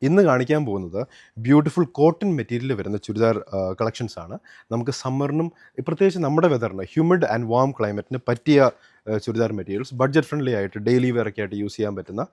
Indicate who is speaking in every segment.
Speaker 1: ഇന്ന് കാണിക്കാൻ പോകുന്നത് ബ്യൂട്ടിഫുൾ കോട്ടൺ മെറ്റീരിയൽ വരുന്ന ചുരിദാർ കളക്ഷൻസ് ആണ്. നമുക്ക് സമ്മറിനും പ്രത്യേകിച്ച് നമ്മുടെ വെതറിന് ഹ്യൂമിഡ് ആൻഡ് വാം ക്ലൈമറ്റിന് പറ്റിയ ചുരിദാർ മെറ്റീരിയൽസ് ബഡ്ജറ്റ് ഫ്രണ്ട്ലി ആയിട്ട് ഡെയിലി വെയറൊക്കെ ആയിട്ട് യൂസ് ചെയ്യാൻ പറ്റുന്ന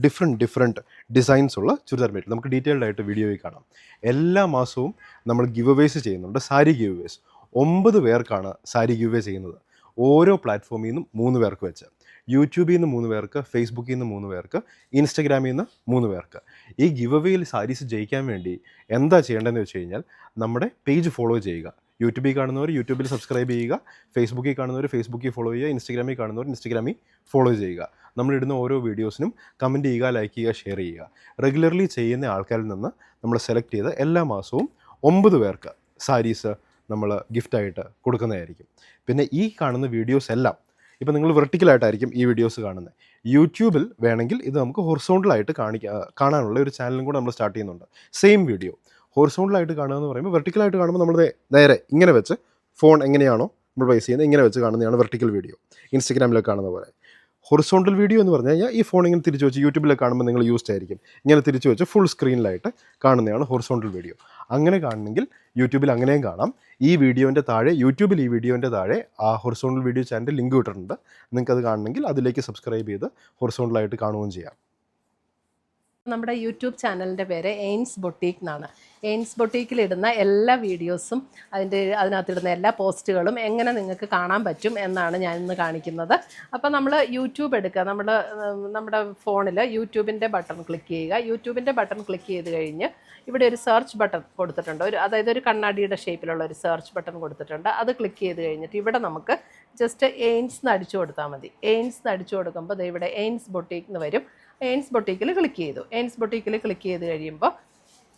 Speaker 1: ഡിഫറെൻറ്റ് ഡിസൈൻസ് ഉള്ള ചുരിദാർ മെറ്റീരിയൽ നമുക്ക് ഡീറ്റെയിൽഡ് ആയിട്ട് വീഡിയോയിൽ കാണാം. എല്ലാ മാസവും നമ്മൾ ഗിവ് അവേസ് ചെയ്യുന്നുണ്ട്. സാരി ഗിവ് അവേസ് 9 പേർക്കാണ് സാരി ഗിവ് അവേ ചെയ്യുന്നത്. ഓരോ പ്ലാറ്റ്ഫോമിൽ നിന്നും 3 പേർക്ക് വെച്ച്. യൂട്യൂബിൽ നിന്ന് 3 പേർക്ക്, ഫേസ്ബുക്കിൽ നിന്ന് 3 പേർക്ക്, ഇൻസ്റ്റഗ്രാമിൽ നിന്ന് 3 പേർക്ക്. ഈ ഗിവ് അവേയിൽ സാരീസ് ജയിക്കാൻ വേണ്ടി എന്താ ചെയ്യേണ്ടതെന്ന് വെച്ച് കഴിഞ്ഞാൽ നമ്മുടെ പേജ് ഫോളോ ചെയ്യുക. യൂട്യൂബിൽ കാണുന്നവർ യൂട്യൂബിൽ സബ്സ്ക്രൈബ് ചെയ്യുക, ഫേസ്ബുക്കിൽ കാണുന്നവർ ഫേസ്ബുക്കിൽ ഫോളോ ചെയ്യുക, ഇൻസ്റ്റഗ്രാമിൽ കാണുന്നവർ ഇൻസ്റ്റഗ്രാമിൽ ഫോളോ ചെയ്യുക. നമ്മളിടുന്ന ഓരോ വീഡിയോസിനും കമൻറ്റ് ചെയ്യുക, ലൈക്ക് ചെയ്യുക, ഷെയർ ചെയ്യുക. റെഗുലർലി ചെയ്യുന്ന ആൾക്കാരിൽ നിന്ന് നമ്മൾ സെലക്ട് ചെയ്ത് എല്ലാ മാസവും 9 പേർക്ക് സാരീസ് നമ്മൾ ഗിഫ്റ്റായിട്ട് കൊടുക്കുന്നതായിരിക്കും. പിന്നെ ഈ കാണുന്ന വീഡിയോസ് എല്ലാം ഇപ്പോൾ നിങ്ങൾ വെർട്ടിക്കലായിട്ടായിരിക്കും ഈ വീഡിയോസ് കാണുന്നത്. യൂട്യൂബിൽ വേണമെങ്കിൽ ഇത് നമുക്ക് ഹൊറിസോണ്ടലായിട്ട് കാണാനുള്ള ഒരു ചാനലും കൂടെ നമ്മൾ സ്റ്റാർട്ട് ചെയ്യുന്നുണ്ട്. സെയിം വീഡിയോ ഹൊറിസോണ്ടലായിട്ട് കാണുക എന്ന് പറയുമ്പോൾ വെർട്ടിക്കലായിട്ട് കാണുമ്പോൾ നമ്മൾ നേരെ ഇങ്ങനെ വെച്ച് ഫോൺ എങ്ങനെയാണോ നമ്മൾ പ്ലേസ് ചെയ്യുന്നത് ഇങ്ങനെ വെച്ച് കാണുന്നതാണ് വെർട്ടിക്കൽ വീഡിയോ. ഇൻസ്റ്റഗ്രാമിലൊക്കെ കാണുന്ന പോലെ. ഹൊറിസോണ്ടൽ വീഡിയോ എന്ന് പറഞ്ഞു കഴിഞ്ഞാൽ ഈ ഫോൺ ഇങ്ങനെ തിരിച്ച് വെച്ച് യൂട്യൂബിലൊക്കെ കാണുമ്പോൾ നിങ്ങൾ യൂസ്ഡ് ആയിരിക്കും. ഇങ്ങനെ തിരിച്ച് വെച്ച് ഫുൾ സ്ക്രീനിലായിട്ട് കാണുന്നതാണ് ഹൊറിസോണ്ടൽ വീഡിയോ. അങ്ങനെ കാണണമെങ്കിൽ യൂട്യൂബിൽ അങ്ങനെയും കാണാം. ഈ വീഡിയോൻ്റെ താഴെ യൂട്യൂബിൽ ഈ വീഡിയോൻ്റെ താഴെ ആ ഹൊറിസോണ്ടൽ വീഡിയോ ചാനൽ ലിങ്ക് ഇട്ടിട്ടുണ്ട്. നിങ്ങൾക്കത് കാണണമെങ്കിൽ അതിലേക്ക് സബ്സ്ക്രൈബ് ചെയ്ത് ഹൊറിസോണ്ടലായിട്ട് കാണുകയും ചെയ്യാം.
Speaker 2: നമ്മുടെ യൂട്യൂബ് ചാനലിൻ്റെ പേര് എയിൻസ് ബൊട്ടീക്ക് എന്നാണ്. എയിൻസ് ബൊട്ടീക്കിലിടുന്ന എല്ലാ വീഡിയോസും അതിനകത്തിടുന്ന എല്ലാ പോസ്റ്റുകളും എങ്ങനെ നിങ്ങൾക്ക് കാണാൻ പറ്റും എന്നാണ് ഞാൻ ഇന്ന് കാണിക്കുന്നത്. അപ്പോൾ നമ്മൾ യൂട്യൂബ് എടുക്കുക, നമ്മുടെ ഫോണിൽ യൂട്യൂബിൻ്റെ ബട്ടൺ ക്ലിക്ക് ചെയ്യുക. യൂട്യൂബിൻ്റെ ബട്ടൺ ക്ലിക്ക് ചെയ്ത് കഴിഞ്ഞ് ഇവിടെ ഒരു സെർച്ച് ബട്ടൺ കൊടുത്തിട്ടുണ്ട്. അതായത് ഒരു കണ്ണാടിയുടെ ഷേപ്പിലുള്ള ഒരു സെർച്ച് ബട്ടൺ കൊടുത്തിട്ടുണ്ട്. അത് ക്ലിക്ക് ചെയ്ത് കഴിഞ്ഞിട്ട് ഇവിടെ നമുക്ക് ജസ്റ്റ് എയിൻസ് എന്ന് അടിച്ചു കൊടുത്താൽ മതി. എയിൻസ് എന്ന് അടിച്ചു കൊടുക്കുമ്പോൾ ഇവിടെ എയിൻസ് ബൊട്ടീക്ക് എന്ന് വരും. എയിൻസ് ബൊട്ടീക്കിൽ ക്ലിക്ക് ചെയ്തു. എയിൻസ് ബൊട്ടീക്കിൽ ക്ലിക്ക് ചെയ്ത് കഴിയുമ്പോൾ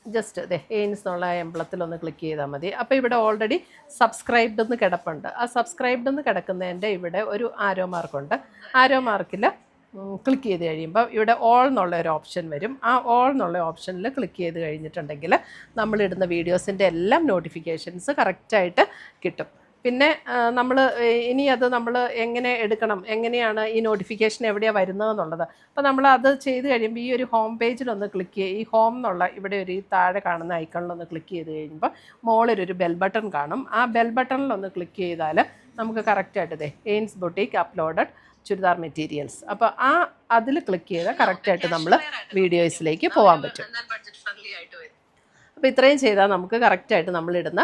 Speaker 2: ജസ്റ്റ് എയിൻസ് എന്നുള്ള എംബ്ലത്തിലൊന്ന് ക്ലിക്ക് ചെയ്താൽ മതി. അപ്പോൾ ഇവിടെ ഓൾറെഡി സബ്സ്ക്രൈബ്ഡ് എന്ന് കിടപ്പുണ്ട്. ആ സബ്സ്ക്രൈബ്ഡ് എന്ന് കിടക്കുന്നതിൻ്റെ ഇവിടെ ഒരു ആരോ മാർക്കുണ്ട്. ആരോ മാർക്കിൽ ക്ലിക്ക് ചെയ്ത് കഴിയുമ്പോൾ ഇവിടെ ഓൾ എന്നുള്ള ഒരു ഓപ്ഷൻ വരും. ആ ഓൾ എന്നുള്ള ഓപ്ഷനിൽ ക്ലിക്ക് ചെയ്ത് കഴിഞ്ഞിട്ടുണ്ടെങ്കിൽ നമ്മളിടുന്ന വീഡിയോസിൻ്റെ എല്ലാം നോട്ടിഫിക്കേഷൻസ് കറക്റ്റായിട്ട് കിട്ടും. പിന്നെ നമ്മൾ നമ്മൾ എങ്ങനെ എടുക്കണം, എങ്ങനെയാണ് ഈ നോട്ടിഫിക്കേഷൻ എവിടെയാണ് വരുന്നതെന്നുള്ളത്. അപ്പോൾ നമ്മൾ അത് ചെയ്ത് കഴിയുമ്പോൾ ഈ ഒരു ഹോം പേജിലൊന്ന് ക്ലിക്ക് ചെയ്യുക. ഈ ഹോം എന്നുള്ള ഇവിടെ ഒരു താഴെ കാണുന്ന ഐക്കണിലൊന്ന് ക്ലിക്ക് ചെയ്ത് കഴിയുമ്പോൾ മുകളിലൊരു ബെൽ ബട്ടൺ കാണും. ആ ബെൽ ബട്ടണിലൊന്ന് ക്ലിക്ക് ചെയ്താൽ നമുക്ക് കറക്റ്റായിട്ട് എയിൻസ് ബൊട്ടീക്ക് അപ്ലോഡഡ് ചുരിദാർ മെറ്റീരിയൽസ്, അപ്പോൾ അതിൽ ക്ലിക്ക് ചെയ്താൽ കറക്റ്റായിട്ട് നമ്മൾ വീഡിയോസിലേക്ക് പോകാൻ പറ്റും. അപ്പോൾ ഇത്രയും ചെയ്താൽ നമുക്ക് കറക്റ്റായിട്ട് നമ്മളിടുന്ന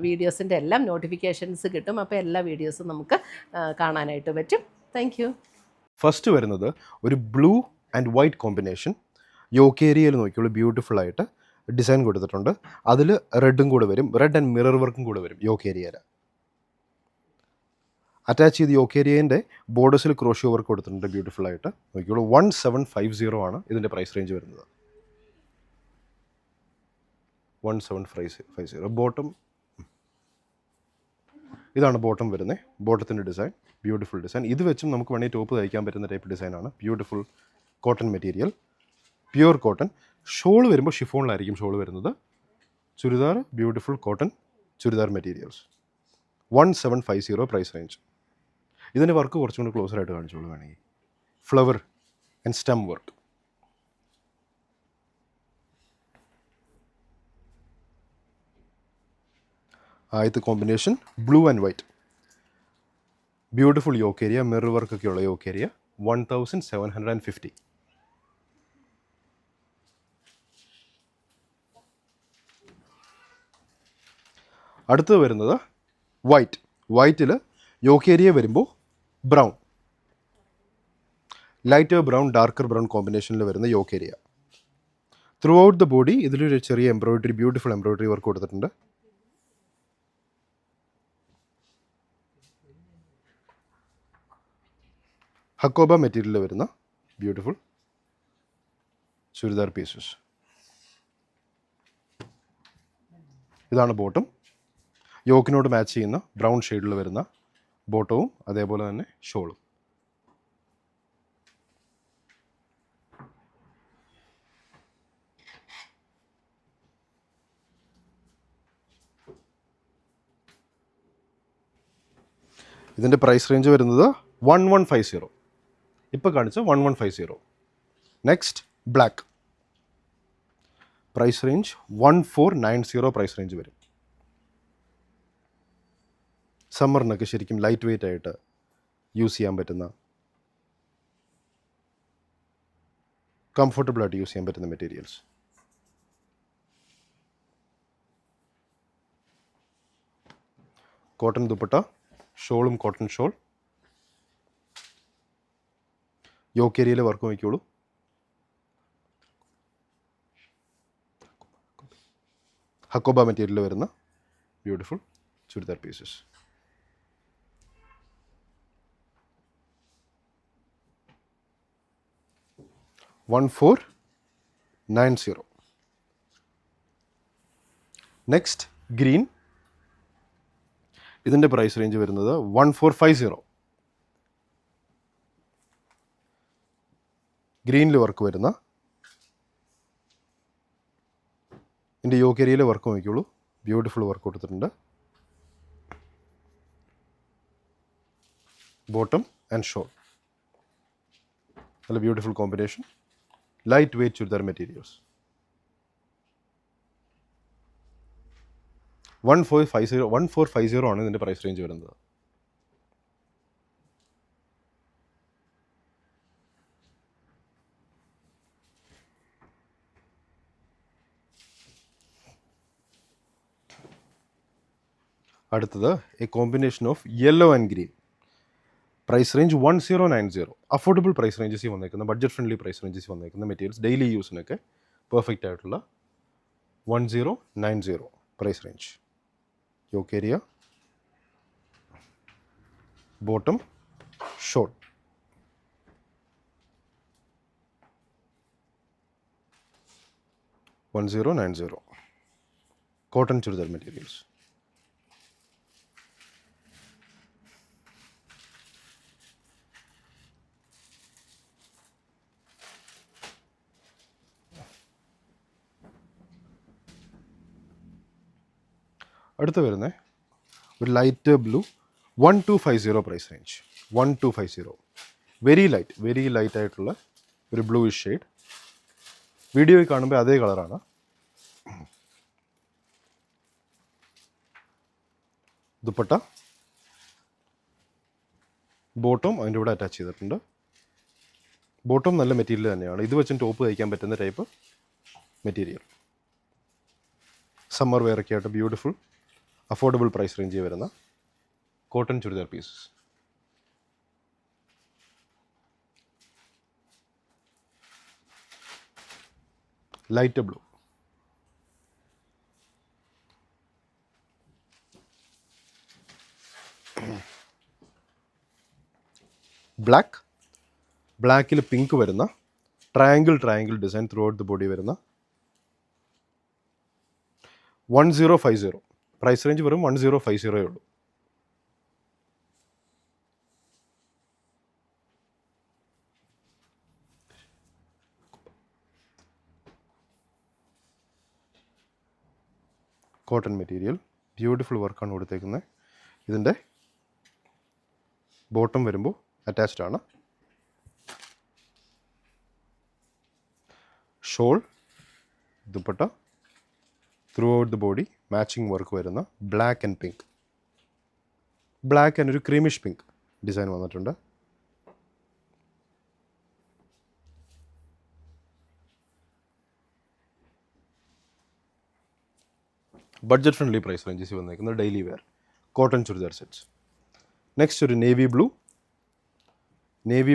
Speaker 2: വീഡിയോസിൻ്റെ എല്ലാം നോട്ടിഫിക്കേഷൻസ് കിട്ടും. അപ്പോൾ എല്ലാ വീഡിയോസും നമുക്ക് കാണാനായിട്ട് പറ്റും. Thank you.
Speaker 1: ഫസ്റ്റ് വരുന്നത് ഒരു blue and white combination. Yoke ഏരിയയിൽ നോക്കിയുള്ള ബ്യൂട്ടിഫുൾ ആയിട്ട് ഡിസൈൻ കൊടുത്തിട്ടുണ്ട്. അതിൽ റെഡും കൂടെ വരും, റെഡ് ആൻഡ് മിറർ വർക്കും കൂടെ വരും. യോക്ക് ഏരിയയിൽ അറ്റാച്ച് ചെയ്ത് യോക്ക് ഏരിയേൻ്റെ ബോർഡേഴ്സിൽ ക്രോഷ്യോ വർക്ക് കൊടുത്തിട്ടുണ്ട് ബ്യൂട്ടിഫുൾ ആയിട്ട്. നോക്കിയോളൂ, 1750 ആണ് ഇതിൻ്റെ പ്രൈസ് റേഞ്ച് വരുന്നത്. 1750. ബോട്ടം ഇതാണ് ബോട്ടം വരുന്നത്. ബോട്ടത്തിൻ്റെ ഡിസൈൻ ബ്യൂട്ടിഫുൾ ഡിസൈൻ. ഇത് വെച്ചും നമുക്ക് വേണമെങ്കിൽ ടോപ്പ് തയ്ക്കാൻ പറ്റുന്ന ടൈപ്പ് ഡിസൈനാണ്. Beautiful cotton material, pure cotton. Shawl വരുമ്പോൾ ഷിഫോണിലായിരിക്കും ഷോൾ വരുന്നത്. Churidar beautiful cotton churidar materials. 1750 price range. ഇതിൻ്റെ വർക്ക് കുറച്ചും കൂടി ക്ലോസറായിട്ട് കാണിച്ചോളൂ വേണമെങ്കിൽ. Flower and stem work. ആദ്യത്തെ combination blue and white. Beautiful yoke area, mirror വർക്കൊക്കെ ഉള്ള യോക്ക് ഏരിയ. 1750. അടുത്തത് വരുന്നത് വൈറ്റ്. വൈറ്റിൽ യോക്ക് ഏരിയ വരുമ്പോൾ brown, lighter brown darker brown കോമ്പിനേഷനിൽ വരുന്ന yoke area. Throughout the body ഇതിലൊരു ചെറിയ എംബ്രോയിഡറി, ബ്യൂട്ടിഫുൾ എംബ്രോയിഡറി വർക്ക് കൊടുത്തിട്ടുണ്ട്. ഹക്കോബ മെറ്റീരിയലിൽ വരുന്ന ബ്യൂട്ടിഫുൾ ചുരിദാർ പീസസ്. ഇതാണ് ബോട്ടം. യോക്കിനോട് മാച്ച് ചെയ്യുന്ന ബ്രൗൺ ഷെയ്ഡിൽ വരുന്ന ബോട്ടവും അതേപോലെ തന്നെ ഷോളും. ഇതിൻ്റെ പ്രൈസ് റേഞ്ച് വരുന്നത് 1150. ഇപ്പോൾ കാണിച്ച 1150. Next black. Price range 1490 price range വരും. സമ്മറിനൊക്കെ ശരിക്കും ലൈറ്റ് വെയ്റ്റ് ആയിട്ട് യൂസ് ചെയ്യാൻ പറ്റുന്ന, കംഫർട്ടബിളായിട്ട് യൂസ് ചെയ്യാൻ പറ്റുന്ന മെറ്റീരിയൽസ്. കോട്ടൺ ദുപ്പട്ട, ഷോളും കോട്ടൺ ഷോൾ, യോക്ക് ഏരിയയിൽ വർക്ക് നോക്കിയോളൂ. ഹക്കോബ മെറ്റീരിയൽ വരുന്ന beautiful churidar pieces. $1490. Next green. ഇതിൻ്റെ പ്രൈസ് റേഞ്ച് വരുന്നത് 1450. ഗ്രീനിൽ വർക്ക് വരുന്ന, ഇതിൻ്റെ യോക്ക് ഏരിയയിൽ വർക്ക് നോക്കിയോളൂ. ബ്യൂട്ടിഫുൾ വർക്ക് കൊടുത്തിട്ടുണ്ട്. ബോട്ടം ആൻഡ് ഷോൾ, നല്ല beautiful combination. Light weight churidar materials. 1450 ആണ് ഇതിൻ്റെ പ്രൈസ് റേഞ്ച് വരുന്നത്. അടുത്തത് a combination of yellow and green. Price range 1090. Affordable price റേഞ്ചസിൽ വന്നേക്കുന്ന, ബഡ്ജറ്റ് ഫ്രണ്ട്ലി പ്രൈസ് റേഞ്ചസിൽ വന്നേക്കുന്ന മെറ്റീരിയൽസ്, ഡെയിലി യൂസിനൊക്കെ പെർഫെക്റ്റ് ആയിട്ടുള്ള 1090 price range. Yoke area, bottom, shawl. $1090. Cotton churidar materials. അടുത്ത് വരുന്നത് ഒരു light blue, 1250 price range. 1250. Very light ആയിട്ടുള്ള ഒരു ബ്ലൂയിഷ് ഷെയ്ഡ്. വീഡിയോയിൽ കാണുമ്പോൾ അതേ കളറാണ്. ദുപ്പട്ട, ബോട്ടം അതിൻ്റെ കൂടെ അറ്റാച്ച് ചെയ്തിട്ടുണ്ട്. ബോട്ടം നല്ല മെറ്റീരിയൽ തന്നെയാണ്. ഇത് വെച്ചും ടോപ്പ് തയ്ക്കാൻ പറ്റുന്ന ടൈപ്പ് മെറ്റീരിയൽ. സമ്മർ വെയറൊക്കെ ആയിട്ട് ബ്യൂട്ടിഫുൾ അഫോർഡബിൾ പ്രൈസ് റേഞ്ചിൽ വരുന്ന cotton churidar pieces. Light blue, ബ്ലാക്കിൽ പിങ്ക് വരുന്ന triangle design throughout the body വരുന്ന 1050. പ്രൈസ് റേഞ്ച് വെറും 1050 ഉള്ളൂ. കോട്ടൺ മെറ്റീരിയൽ, ബ്യൂട്ടിഫുൾ വർക്കാണ് കൊടുത്തേക്കുന്നത്. ഇതിൻ്റെ ബോട്ടം വരുമ്പോൾ അറ്റാച്ച്ഡ് ആണ്. Shawl, dupatta, throughout the body matching work വരുന്ന black and pink. Black and ഒരു ക്രീമിഷ് പിങ്ക് ഡിസൈൻ വന്നിട്ടുണ്ട്. ബഡ്ജറ്റ് ഫ്രണ്ട്ലി പ്രൈസ് റേഞ്ചസിൽ വന്നേക്കുന്ന daily wear cotton churidar sets. Next ഒരു നേവി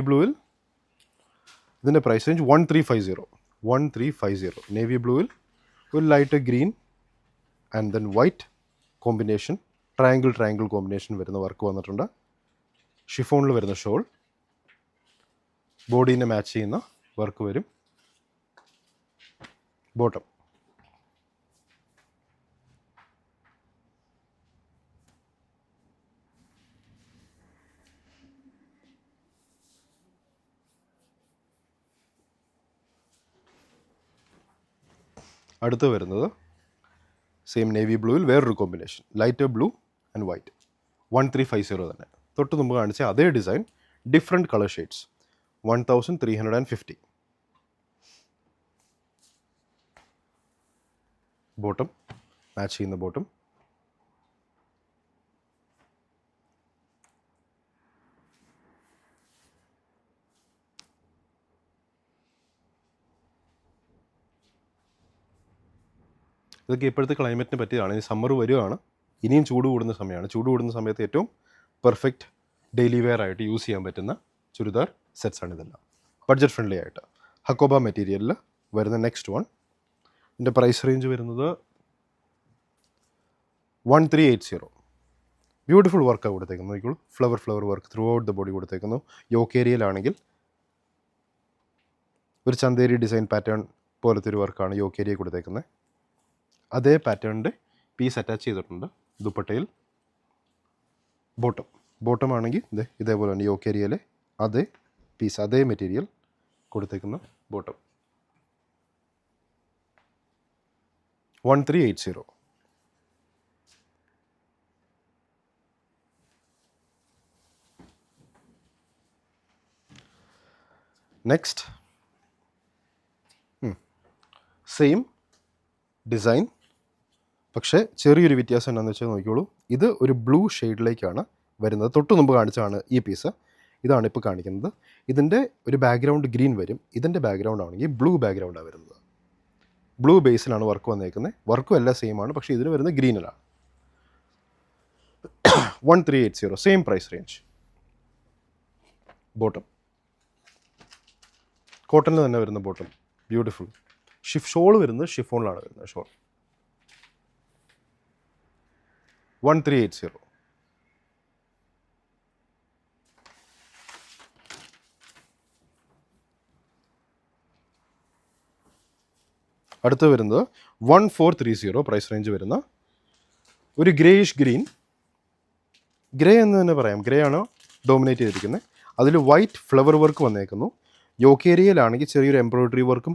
Speaker 1: ബ്ലൂവിൽ ഇതിൻ്റെ പ്രൈസ് റേഞ്ച് 1350. നേവി ബ്ലൂവിൽ ഒരു light green and then white combination, triangle combination വരുന്ന വർക്ക് വന്നിട്ടുണ്ട്. ഷിഫോണിൽ വരുന്ന ഷോൾ, ബോഡീനെ മാച്ച് ചെയ്യുന്ന വർക്ക് വരും. ബോട്ടം, അടുത്ത് വരുന്നത് സെയിം നേവി ബ്ലൂവിൽ വേറൊരു combination, light blue and white. 1350 തന്നെ. തൊട്ട് മുമ്പ് കാണിച്ച അതേ design, different colour shades. 1350. Bottom match ചെയ്യുന്ന ബോട്ടം. ഇതൊക്കെ ഇപ്പോഴത്തെ ക്ലൈമറ്റിന് പറ്റിയതാണ്. ഇനി സമ്മർ വരുവാണ്, ഇനിയും ചൂട് കൂടുന്ന സമയമാണ്. ചൂട് കൂടുന്ന സമയത്ത് ഏറ്റവും പെർഫെക്റ്റ് ഡെയിലി വെയർ ആയിട്ട് യൂസ് ചെയ്യാൻ പറ്റുന്ന ചുരിദാർ സെറ്റ്സ് ആണ് ഇതെല്ലാം. ബഡ്ജറ്റ് ഫ്രണ്ട്ലി ആയിട്ട് ഹക്കോബ മെറ്റീരിയലിൽ വരുന്ന നെക്സ്റ്റ് വൺ. ഇതിൻ്റെ പ്രൈസ് റേഞ്ച് വരുന്നത് 1380. ബ്യൂട്ടിഫുൾ വർക്കാണ് കൊടുത്തേക്കുന്നത്. നോക്കിക്കോളൂ, flower work throughout the body കൊടുത്തേക്കുന്നു. യോക്ക് ഏരിയയിലാണെങ്കിൽ ഒരു ചന്തേരി ഡിസൈൻ പാറ്റേൺ പോലത്തെ ഒരു വർക്കാണ് യോക്ക് ഏരിയ കൊടുത്തേക്കുന്നത്. അതേ പാറ്റേണിൻ്റെ പീസ് അറ്റാച്ച് ചെയ്തിട്ടുണ്ട് ദുപ്പട്ടയിൽ. ബോട്ടം ആണെങ്കിൽ ഇതേപോലെ തന്നെ യോക്ക് ഏരിയയിലെ അതേ പീസ്, അതേ മെറ്റീരിയൽ കൊടുത്തേക്കുന്ന ബോട്ടം. 1380. നെക്സ്റ്റ് സെയിം ഡിസൈൻ, പക്ഷേ ചെറിയൊരു വ്യത്യാസം എന്താണെന്ന് വെച്ചാൽ നോക്കിക്കോളൂ, ഇത് ഒരു ബ്ലൂ ഷെയ്ഡിലേക്കാണ് വരുന്നത്. തൊട്ട് മുമ്പ് കാണിച്ചതാണ് ഈ പീസ്, ഇതാണ് ഇപ്പോൾ കാണിക്കുന്നത്. ഇതിൻ്റെ ഒരു ബാക്ക്ഗ്രൗണ്ട് ഗ്രീൻ വരും, ഇതിൻ്റെ ബാക്ക്ഗ്രൗണ്ട് ആണെങ്കിൽ ബ്ലൂ ബാക്ക്ഗ്രൗണ്ടാണ് വരുന്നത്. ബ്ലൂ ബേസിലാണ് വർക്ക് വന്നേക്കുന്നത്. വർക്കും എല്ലാം സെയിം ആണ്, പക്ഷേ ഇതിന് വരുന്നത് ഗ്രീനിലാണ്. 1380, സെയിം പ്രൈസ് റേഞ്ച്. ബോട്ടം കോട്ടണിൽ തന്നെ വരുന്ന ബോട്ടം, ബ്യൂട്ടിഫുൾ. ഷോൾ വരുന്നത് ഷിഫോണിലാണ് വരുന്നത്. ഷോൾ 1380. അടുത്ത് വരുന്നത് 1430 പ്രൈസ് റേഞ്ച് വരുന്ന ഒരു ഗ്രേയിഷ് ഗ്രീൻ. ഗ്രേ എന്ന് തന്നെ പറയാം, ഗ്രേ ആണ് ഡോമിനേറ്റ് ചെയ്തിരിക്കുന്നത്. അതിൽ വൈറ്റ് ഫ്ലവർ വർക്ക് വന്നേക്കുന്നു. യോക്ക് ഏരിയയിലാണെങ്കിൽ ചെറിയൊരു എംബ്രോയ്ഡറി വർക്കും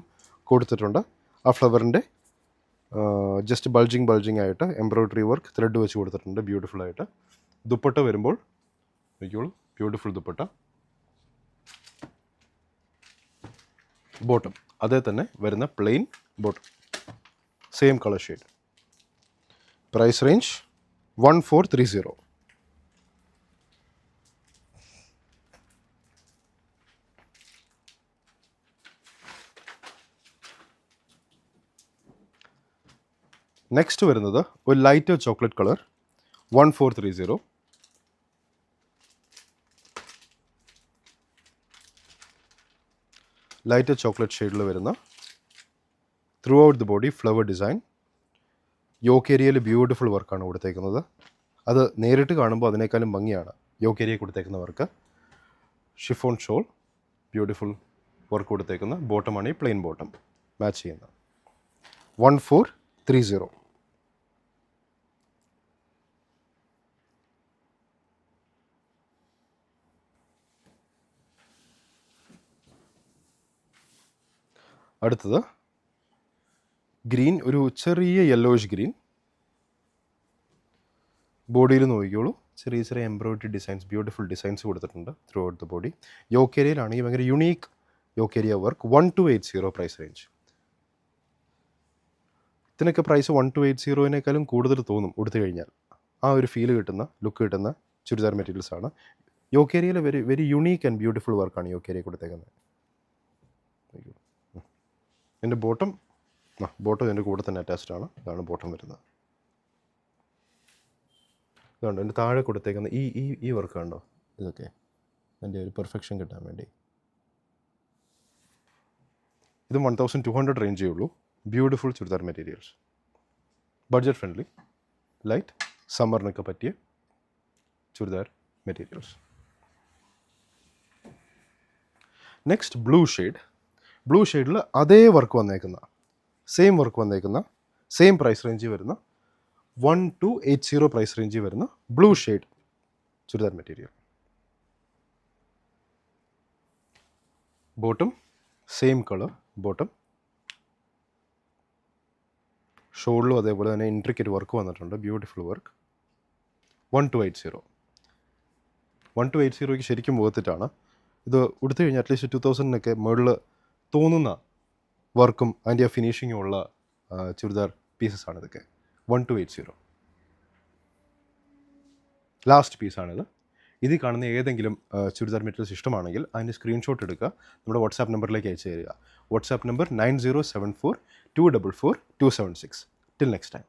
Speaker 1: കൊടുത്തിട്ടുണ്ട്. ആ ഫ്ലവറിൻ്റെ ജസ്റ്റ് ബൾജിങ് ആയിട്ട് എംബ്രോയ്ഡറി വർക്ക് ത്രെഡ് വെച്ച് കൊടുത്തിട്ടുണ്ട് ബ്യൂട്ടിഫുള്ളായിട്ട്. ദുപ്പട്ട വരുമ്പോൾ നോക്കിയോളൂ, ബ്യൂട്ടിഫുൾ ദുപ്പട്ട. ബോട്ടം അതേ തന്നെ വരുന്ന plain bottom, same colour shade. Price range 1430. Next വരുന്നത് ഒരു light chocolate colour, 1430. Light chocolate ഷെയ്ഡിൽ വരുന്ന throughout the body flower design. Yoke ഏരിയയിൽ ബ്യൂട്ടിഫുൾ വർക്കാണ് കൊടുത്തേക്കുന്നത്. അത് നേരിട്ട് കാണുമ്പോൾ അതിനേക്കാളും ഭംഗിയാണ് യോക്ക് ഏരിയ കൊടുത്തേക്കുന്ന work. Chiffon shawl, beautiful work കൊടുത്തേക്കുന്ന ബോട്ടമാണ് ഈ പ്ലെയിൻ ബോട്ടം മാച്ച് ചെയ്യുന്നത്. 1430. അടുത്തത് ഗ്രീൻ, ഒരു ചെറിയ യെല്ലോയിഷ് ഗ്രീൻ. ബോഡിയിൽ നോക്കിക്കോളൂ, ചെറിയ എംബ്രോയ്ഡറി ഡിസൈൻസ്, ബ്യൂട്ടിഫുൾ ഡിസൈൻസ് കൊടുത്തിട്ടുണ്ട് throughout the body. Yoke ഏരിയയിലാണെങ്കിൽ ഭയങ്കര unique yoke area work. 1280 price range. ഇതിനൊക്കെ പ്രൈസ് 1280 കൂടുതൽ തോന്നും ഉടുത്തു കഴിഞ്ഞാൽ. ആ ഒരു ഫീല് കിട്ടുന്ന, ലുക്ക് കിട്ടുന്ന ചുരിദാർ മെറ്റീരിയൽസ് ആണ്. യോക്ക് ഏരിയയിൽ വെരി യുണീക്ക് ആൻഡ് ബ്യൂട്ടിഫുൾ വർക്കാണ് യോക്ക് ഏരിയ കൊടുത്തേക്കുന്നത്. എൻ്റെ ബോട്ടം ഇതിൻ്റെ കൂടെ തന്നെ അറ്റാച്ച്ഡ് ആണ്. ഇതാണ് ബോട്ടം വരുന്നത്. ഇതുണ്ട് എൻ്റെ താഴെ കൊടുത്തേക്കുന്ന ഈ വർക്ക് കണ്ടോ, ഇതൊക്കെ എൻ്റെ ഒരു പെർഫെക്ഷൻ കിട്ടാൻ വേണ്ടി. ഇത് 1200 റേഞ്ചേ ഉള്ളൂ. Beautiful churidar materials, budget friendly, light സമ്മറിനൊക്കെ പറ്റിയ ചുരിദാർ മെറ്റീരിയൽസ്. നെക്സ്റ്റ് ബ്ലൂ ഷെയ്ഡിൽ അതേ വർക്ക് വന്നേക്കുന്ന, സെയിം വർക്ക് വന്നേക്കുന്ന, സെയിം പ്രൈസ് റേഞ്ചിൽ വരുന്ന 1280 പ്രൈസ് റേഞ്ചിൽ വരുന്ന blue shade churidar material. Bottom same colour bottom. ഷോളിലും അതേപോലെ തന്നെ ഇൻട്രിക്കറ്റ് വർക്ക് വന്നിട്ടുണ്ട്, ബ്യൂട്ടിഫുൾ വർക്ക്. 1280 ശരിക്കും പോകത്തിട്ടാണ്. ഇത് ഉടുത്തു കഴിഞ്ഞാൽ അറ്റ്ലീസ്റ്റ് 2000 മുകളിൽ തോന്നുന്ന വർക്കും അതിൻ്റെ ആ ഫിനിഷിങ്ങും ഉള്ള ചുരിദാർ പീസസ് ആണ് ഇതൊക്കെ. 1280. ലാസ്റ്റ് പീസാണിത്. ഇതിൽ കാണുന്ന ഏതെങ്കിലും ചുരിദാർ മെറ്റീരിയൽസ് ഇഷ്ടമാണെങ്കിൽ അതിൻ്റെ സ്ക്രീൻഷോട്ട് എടുക്കുക, നമ്മുടെ വാട്സാപ്പ് നമ്പറിലേക്ക് അയച്ചു തരിക. WhatsApp number 9074 244 276. Till next time.